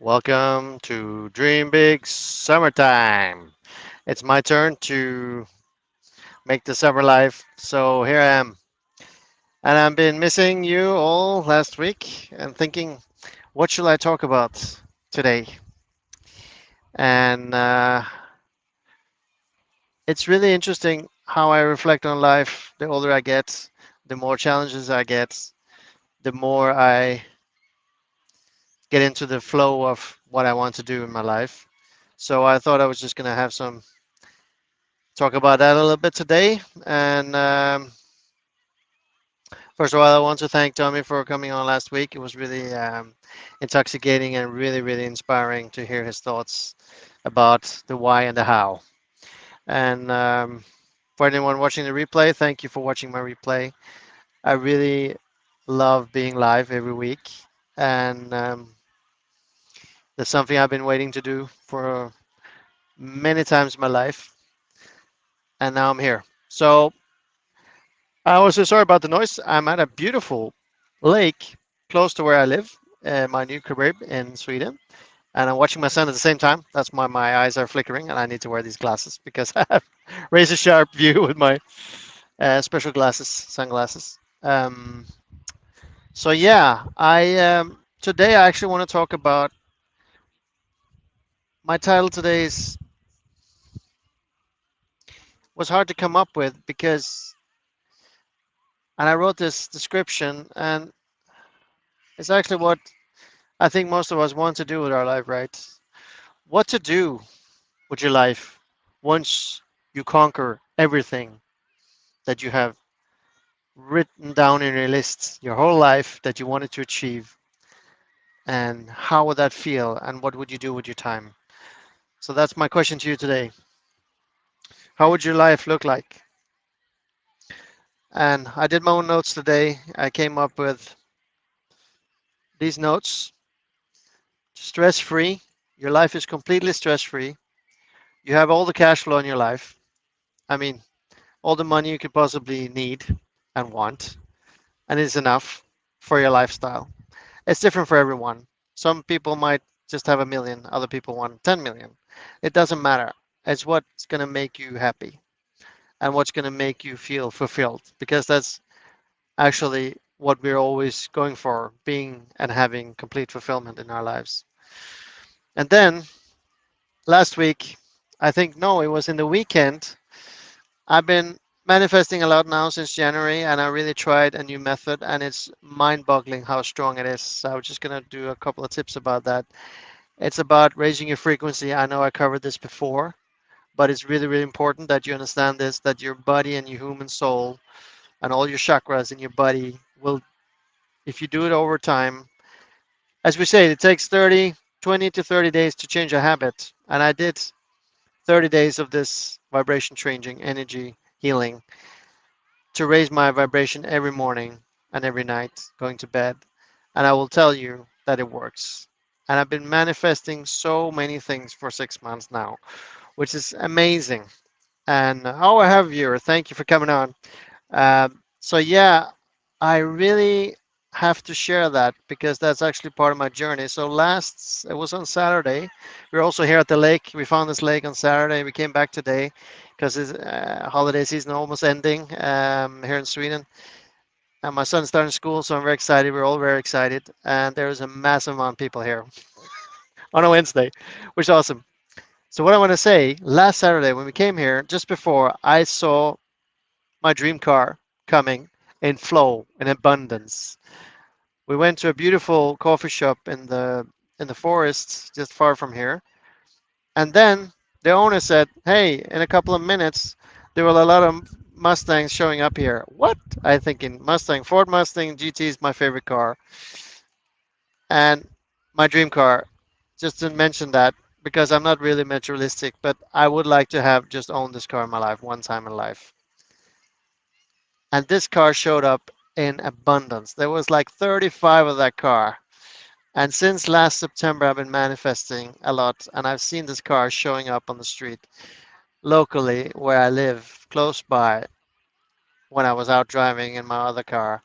Welcome to Dream Big Summertime. It's my turn to make the summer life. So here I am. And I've been missing you all last week and thinking, what should I talk about today? And it's really interesting how I reflect on life. The older I get, the more challenges I get, the more I get into the flow of what I want to do in my life. So I thought I was just going to have some talk about that a little bit today. And first of all, I want to thank Tommy for coming on last week. It was really intoxicating and really, really inspiring to hear his thoughts about the why and the how. And for anyone watching the replay, thank you for watching my replay. I really love being live every week. And that's something I've been waiting to do for many times in my life. And now I'm here. So I was so sorry about the noise. I'm at a beautiful lake close to where I live, my new crib in Sweden, and I'm watching my son at the same time. That's why my eyes are flickering, and I need to wear these glasses because I have razor sharp view with my special glasses, sunglasses. So yeah, I today I actually want to talk about my title today is was hard to come up with because and I wrote this description and it's actually what I think most of us want to do with our life, right? What to do with your life once you conquer everything that you have written down in your list your whole life that you wanted to achieve, and how would that feel and what would you do with your time? So that's my question to you today. How would your life look like? And I did my own notes today. I came up with these notes. Stress free. Your life is completely stress free. You have all the cash flow in your life. I mean, all the money you could possibly need and want, and it's enough for your lifestyle. It's different for everyone. Some people might just have a million, other people want 10 million. It doesn't matter. It's what's going to make you happy and what's going to make you feel fulfilled, because that's actually what we're always going for, being and having complete fulfillment in our lives. And then last week, I think, no, it was in the weekend, I've been manifesting a lot now since January, and I really tried a new method, and it's mind-boggling how strong it is. So I'm just gonna do a couple of tips about that. It's about raising your frequency. I know I covered this before, but it's really, really important that you understand this, that your body and your human soul and all your chakras in your body will, if you do it over time, as we say, it takes 20 to 30 days to change a habit. And I did 30 days of this vibration changing energy healing to raise my vibration every morning and every night going to bed. And I will tell you that it works. And I've been manifesting so many things for 6 months now, which is amazing. And oh, I have you. Thank you for coming on. So yeah, I really have to share that because that's actually part of my journey. So it was on Saturday. We were also here at the lake. We found this lake on Saturday. We came back today because it's holiday season almost ending here in Sweden. And my son's starting school, so I'm very excited. We're all very excited. And there's a massive amount of people here on a Wednesday, which is awesome. So what I want to say, last Saturday when we came here, just before, I saw my dream car coming in flow, in abundance. We went to a beautiful coffee shop in the forest just far from here. And then the owner said, "Hey, in a couple of minutes, there were a lot of Mustangs showing up here." What? I thinking Mustang, Ford Mustang GT is my favorite car, and my dream car. Just to mention that because I'm not really materialistic, but I would like to have just owned this car in my life one time in life. And this car showed up in abundance. There was like 35 of that car. And since last September, I've been manifesting a lot, and I've seen this car showing up on the street locally where I live, close by, when I was out driving in my other car.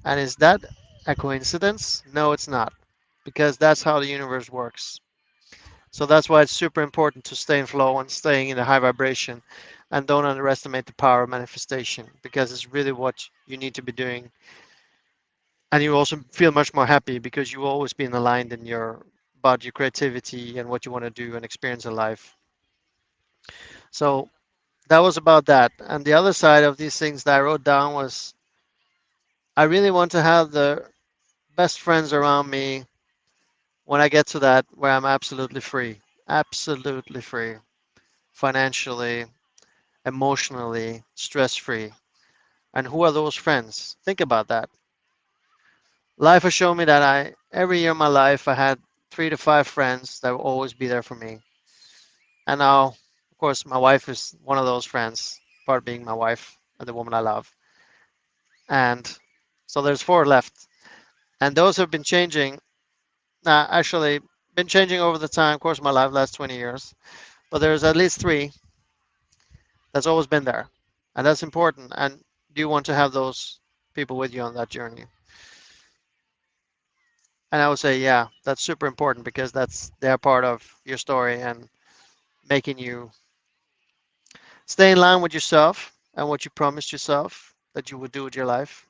And is that a coincidence? No, it's not. because that's how the universe works. So that's why it's super important to stay in flow and staying in a high vibration, and don't underestimate the power of manifestation, because it's really what you need to be doing. And you also feel much more happy because you will always be aligned in your about your creativity and what you want to do and experience in life. So that was about that. And the other side of these things that I wrote down was I really want to have the best friends around me when I get to that where I'm absolutely free, financially, emotionally, stress free. And who are those friends? Think about that. Life has shown me that every year of my life, I had 3 to 5 friends that will always be there for me. And now, of course, my wife is one of those friends, part being my wife and the woman I love. And so there's 4 left. And those have been changing. Actually, been changing over the time, of course, my life last 20 years. But there's at least 3 that's always been there. And that's important. And do you want to have those people with you on that journey? And I would say, yeah, that's super important because they're part of your story and making you stay in line with yourself and what you promised yourself that you would do with your life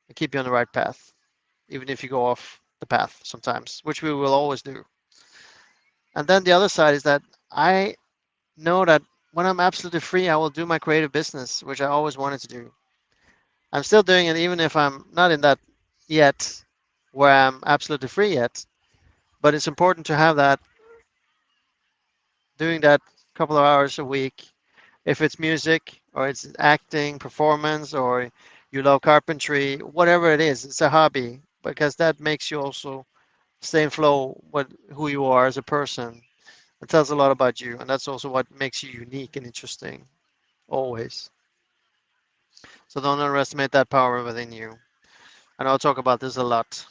and keep you on the right path, even if you go off the path sometimes, which we will always do. And then the other side is that I know that when I'm absolutely free, I will do my creative business, which I always wanted to do. I'm still doing it, even if I'm not in that yet, where I'm absolutely free yet. But it's important to have that, doing that couple of hours a week. If it's music or it's acting, performance, or you love carpentry, whatever it is, it's a hobby because that makes you also stay in flow with who you are as a person. It tells a lot about you, and that's also what makes you unique and interesting, always. So don't underestimate that power within you. And I'll talk about this a lot.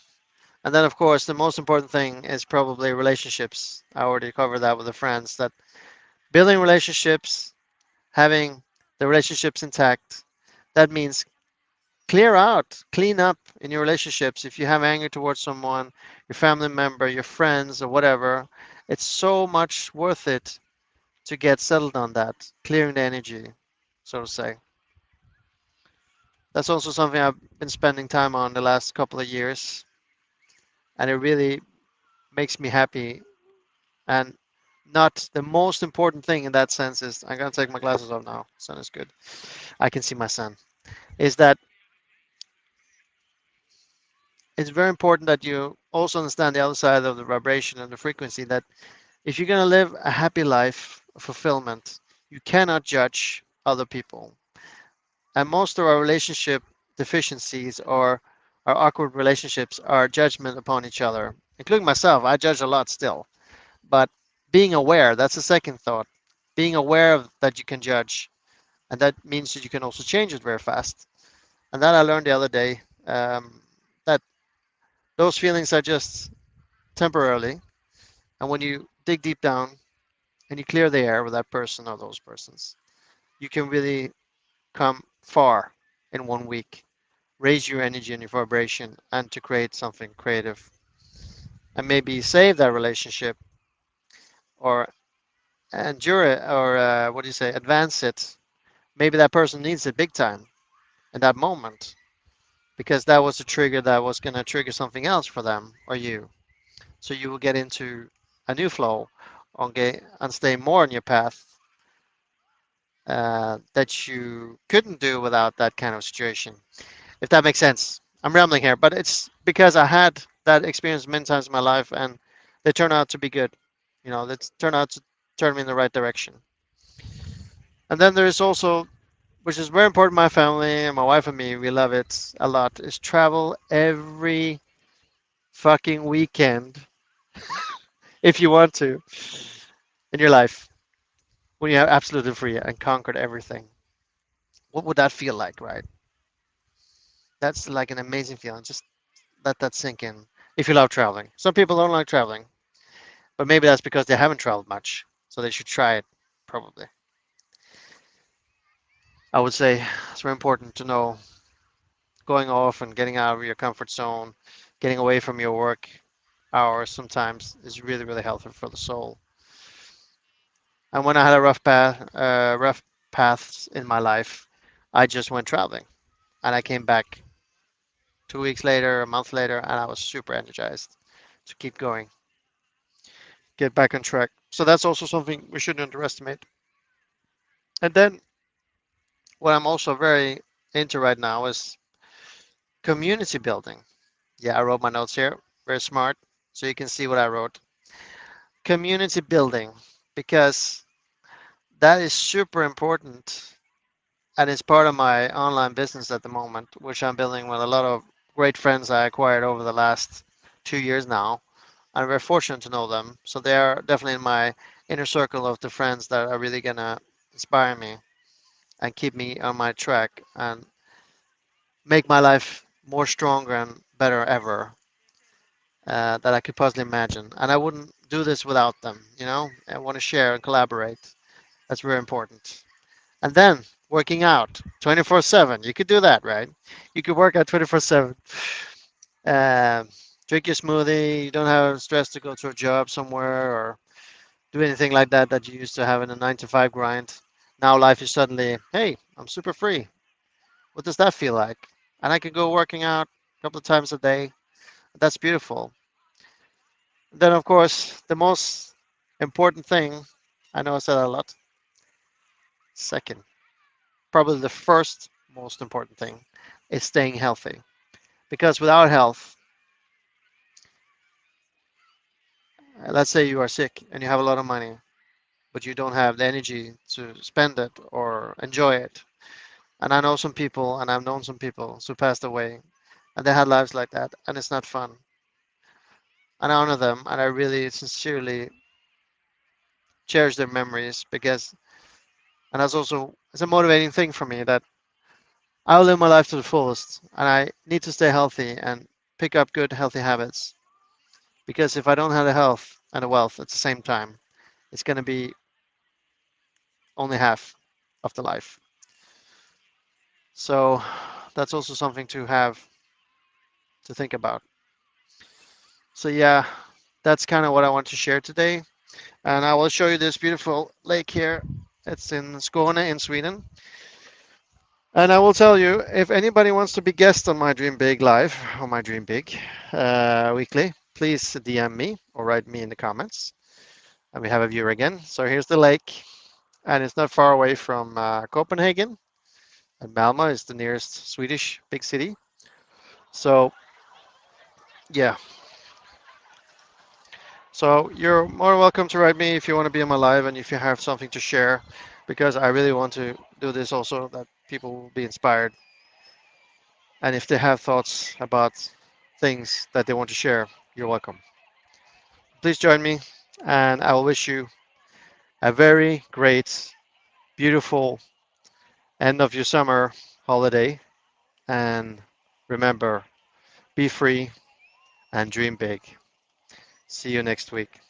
And then, of course, the most important thing is probably relationships. I already covered that with the friends. That building relationships, having the relationships intact, that means clear out, clean up in your relationships. If you have anger towards someone, your family member, your friends, or whatever, it's so much worth it to get settled on that, clearing the energy, so to say. That's also something I've been spending time on the last couple of years, and it really makes me happy. And not the most important thing in that sense is I'm gonna take my glasses off now. Sun is good. I can see my son. Is that it's very important that you also understand the other side of the vibration and the frequency that if you're going to live a happy life of fulfillment, you cannot judge other people. And most of our relationship deficiencies or our awkward relationships are judgment upon each other, including myself. I judge a lot still. But being aware, that's the second thought. Being aware of that you can judge. And that means that you can also change it very fast. And that I learned the other day, that those feelings are just temporarily. And when you dig deep down and you clear the air with that person or those persons, you can really come far in 1 week, raise your energy and your vibration, and to create something creative. And maybe save that relationship or endure it or what do you say, advance it. Maybe that person needs it big time in that moment because that was a trigger that was going to trigger something else for them or you. So you will get into a new flow and stay more on your path that you couldn't do without that kind of situation. If that makes sense. I'm rambling here, but it's because I had that experience many times in my life and they turn out to be good. They turn out to turn me in the right direction. And then there is also, which is very important, my family and my wife and me, we love it a lot, is travel every fucking weekend if you want to in your life when you have absolutely free and conquered everything. What would that feel like, right? That's like an amazing feeling. Just let that sink in if you love traveling. Some people don't like traveling, but maybe that's because they haven't traveled much, so they should try it, probably. I would say it's very important to know going off and getting out of your comfort zone, getting away from your work. hours sometimes is really, really healthy for the soul. And when I had a rough paths in my life, I just went traveling, and I came back 2 weeks later, a month later, and I was super energized to keep going, get back on track. So that's also something we shouldn't underestimate. And then what I'm also very into right now is community building. Yeah, I wrote my notes here. Very smart. So you can see what I wrote. Community building, because that is super important and it's part of my online business at the moment, which I'm building with a lot of great friends I acquired over the last 2 years now. I'm very fortunate to know them. So they are definitely in my inner circle of the friends that are really gonna inspire me and keep me on my track and make my life more stronger and better ever that I could possibly imagine. And I wouldn't do this without them, you know? I want to share and collaborate. That's very important. And then working out 24/7. You could do that, right? You could work out 24/7. Um, Drink your smoothie. You don't have stress to go to a job somewhere or do anything like that that you used to have in a 9 to 5 grind. Now life is suddenly, hey, I'm super free. What does that feel like? And I can go working out a couple of times a day. That's beautiful. Then, of course, the most important thing, I know I said that a lot, second, probably the first most important thing is staying healthy. Because without health, let's say you are sick and you have a lot of money, but you don't have the energy to spend it or enjoy it. And I know some people, and I've known some people who passed away, and they had lives like that, and it's not fun. And I honor them, and I really sincerely cherish their memories because, and that's also it's a motivating thing for me that I'll live my life to the fullest, and I need to stay healthy and pick up good, healthy habits. Because if I don't have the health and the wealth at the same time, it's going to be only half of the life. So that's also something to have to think about. So yeah, that's kind of what I want to share today. And I will show you this beautiful lake here. It's in Skåne in Sweden. And I will tell you, if anybody wants to be guest on my Dream Big live or my Dream Big weekly, please DM me or write me in the comments. And we have a viewer again. So here's the lake, and it's not far away from Copenhagen. And Malmö is the nearest Swedish big city. So yeah, so you're more welcome to write me if you want to be on my live and if you have something to share, because I really want to do this also that people will be inspired. And if they have thoughts about things that they want to share, you're welcome. Please join me, and I will wish you a very great, beautiful end of your summer holiday. And remember, be free and dream big. See you next week.